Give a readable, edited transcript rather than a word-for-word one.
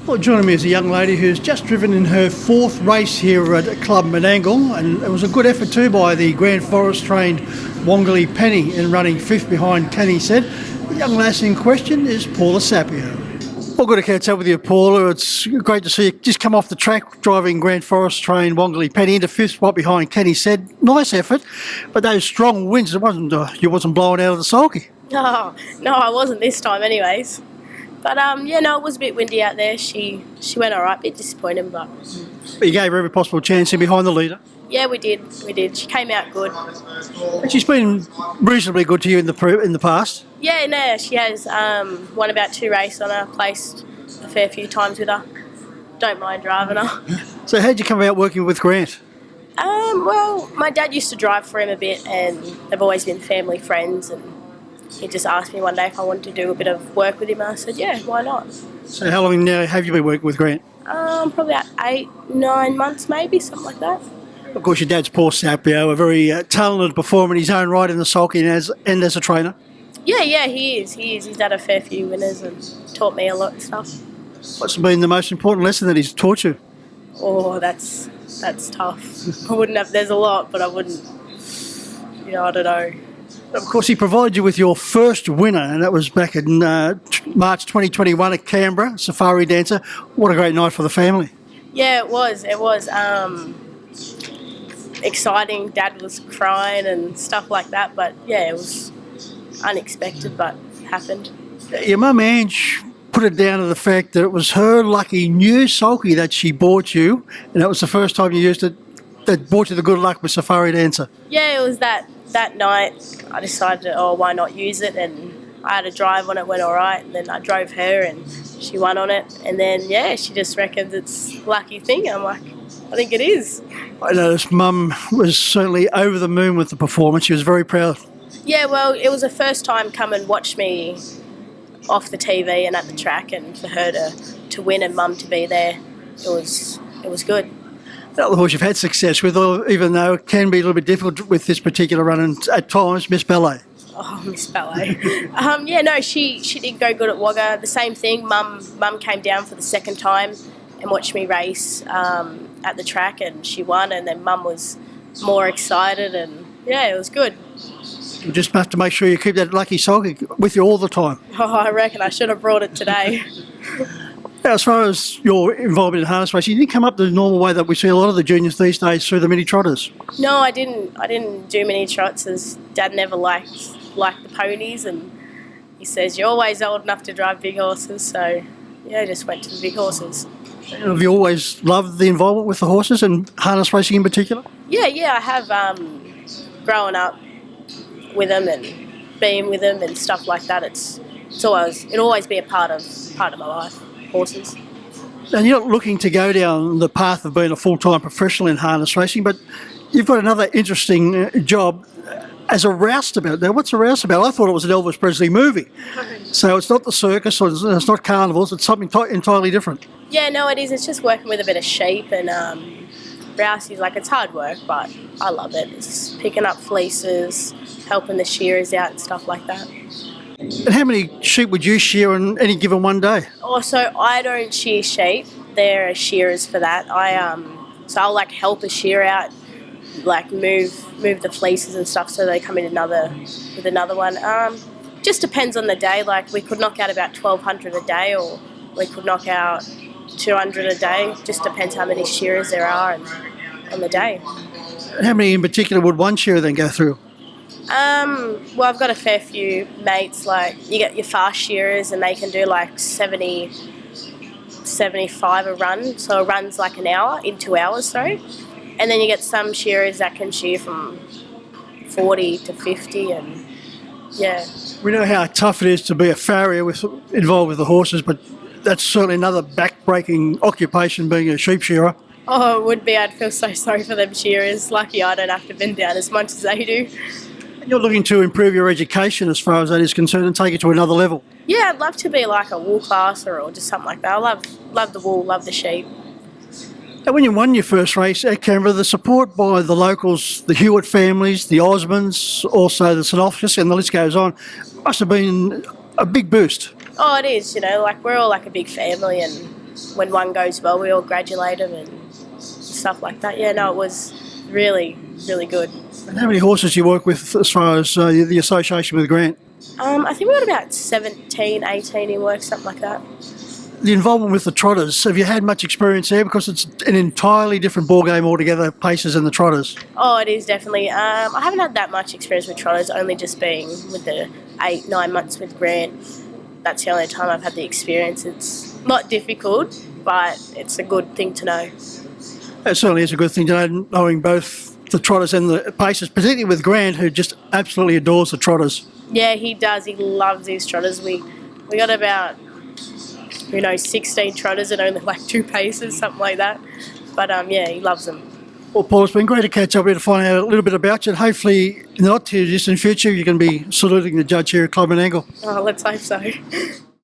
Well, joining me is a young lady who's just driven in her fourth race here at Club Menangle, and it was a good effort too by the Grand Forest trained Wangali Penny in running fifth behind Kenny said. The young lass in question is Paula Sapio. Well, good to catch up with you, Paula. It's great to see you just come off the track driving Grand Forest trained Wangali Penny into fifth spot behind Kenny said. Nice effort, but those strong winds, you wasn't blowing out of the sulky. No, I wasn't this time anyways. But it was a bit windy out there. She went all right, a bit disappointing, but You gave her every possible chance in behind the leader. yeah, we did. She came out good. And she's been reasonably good to you in the past. Yeah, no, she has won about 2 races on her, placed a fair few times with her. Don't mind driving her. So how'd you come about working with Grant? Well, my dad used to drive for him a bit, and they've always been family friends, and he just asked me one day if I wanted to do a bit of work with him, and I said, yeah, why not? So how long now have you been working with Grant? Probably about 8-9 months maybe, something like that. Of course, your dad's Paul Sapio, a very talented performer in his own right in the sulky and as a trainer. Yeah, he is. He's had a fair few winners and taught me a lot of stuff. What's been the most important lesson that he's taught you? Oh, that's tough. I wouldn't have, there's a lot, but I wouldn't, I don't know. Of course, he provided you with your first winner, and that was back in March 2021 at Canberra, Safari Dancer. What a great night for the family. Yeah, it was. Exciting. Dad was crying and stuff like that, but yeah, it was unexpected, but happened. Your mum Ange put it down to the fact that it was her lucky new sulky that she bought you, and that was the first time you used it, that brought you the good luck with Safari Dancer. Yeah, it was that night I decided, why not use it, and I had a drive on it, went all right, and then I drove her and she won on it, and then, yeah, she just reckons it's a lucky thing. I'm like, I think it is. I noticed Mum was certainly over the moon with the performance. She was very proud. Yeah, well, it was the first time come and watch me off the TV and at the track, and for her to win and Mum to be there, it was good. Well, of course, you've had success with, even though it can be a little bit difficult with this particular run, and at times, Miss Ballet. Oh, Miss Ballet. She did go good at Wagga. The same thing, Mum came down for the second time and watched me race at the track, and she won, and then Mum was more excited, and yeah, it was good. You just have to make sure you keep that lucky sulky with you all the time. Oh, I reckon I should have brought it today. Now, as far as your involvement in harness racing, you didn't come up the normal way that we see a lot of the juniors these days through the mini trotters. No, I didn't do mini trots, as Dad never liked the ponies, and he says you're always old enough to drive big horses, so yeah, I just went to the big horses. And have you always loved the involvement with the horses and harness racing in particular? Yeah, I have grown up with them and being with them and stuff like that. It'll always be a part of my life. Horses. And you're not looking to go down the path of being a full-time professional in harness racing, but you've got another interesting job as a roustabout. Now, what's a roustabout? I thought it was an Elvis Presley movie. So it's not the circus, or it's not carnivals, it's something entirely different. Yeah, no, it is. It's just working with a bit of sheep, and rousties, it's hard work, but I love it. It's picking up fleeces, helping the shearers out and stuff like that. And how many sheep would you shear on any given one day? Oh, so I don't shear sheep. There are shearers for that. So I'll help a shearer out, move the fleeces and stuff, so they come in with another one. Just depends on the day. We could knock out about 1,200 a day, or we could knock out 200 a day. Just depends how many shearers there are on the day. And how many in particular would one shearer then go through? Well, I've got a fair few mates. You get your fast shearers, and they can do 70, 75 a run. So a run's an hour, in 2 hours, sorry. And then you get some shearers that can shear from 40 to 50, and yeah. We know how tough it is to be a farrier involved with the horses, but that's certainly another back-breaking occupation, being a sheep shearer. Oh, it would be. I'd feel so sorry for them shearers. Lucky I don't have to bend down as much as they do. You're looking to improve your education as far as that is concerned and take it to another level. Yeah, I'd love to be a wool classer or just something like that. I love the wool, love the sheep. And when you won your first race at Canberra, the support by the locals, the Hewitt families, the Osmonds, also the St Alphys, and the list goes on, must have been a big boost. Oh, it is, we're all a big family, and when one goes well, we all congratulate them and stuff like that. Yeah, no, it was really, really good. And how many horses do you work with as far as the association with Grant? I think we got about 17, 18 in work, something like that. The involvement with the trotters, have you had much experience there? Because it's an entirely different ball game altogether, paces and the trotters. Oh, it is definitely. I haven't had that much experience with trotters, only just being with the 8-9 months with Grant. That's the only time I've had the experience. It's not difficult, but it's a good thing to know. It certainly is a good thing to know, knowing both the trotters and the paces, particularly with Grant, who just absolutely adores the trotters. Yeah, he does. He loves these trotters. We got about 16 trotters and only like 2 paces, something like that. But yeah, he loves them. Well, Paul, it's been great to catch up with you to find out a little bit about you. And hopefully, in the not too distant future, you can be saluting the judge here at Club Menangle. Oh, let's hope so.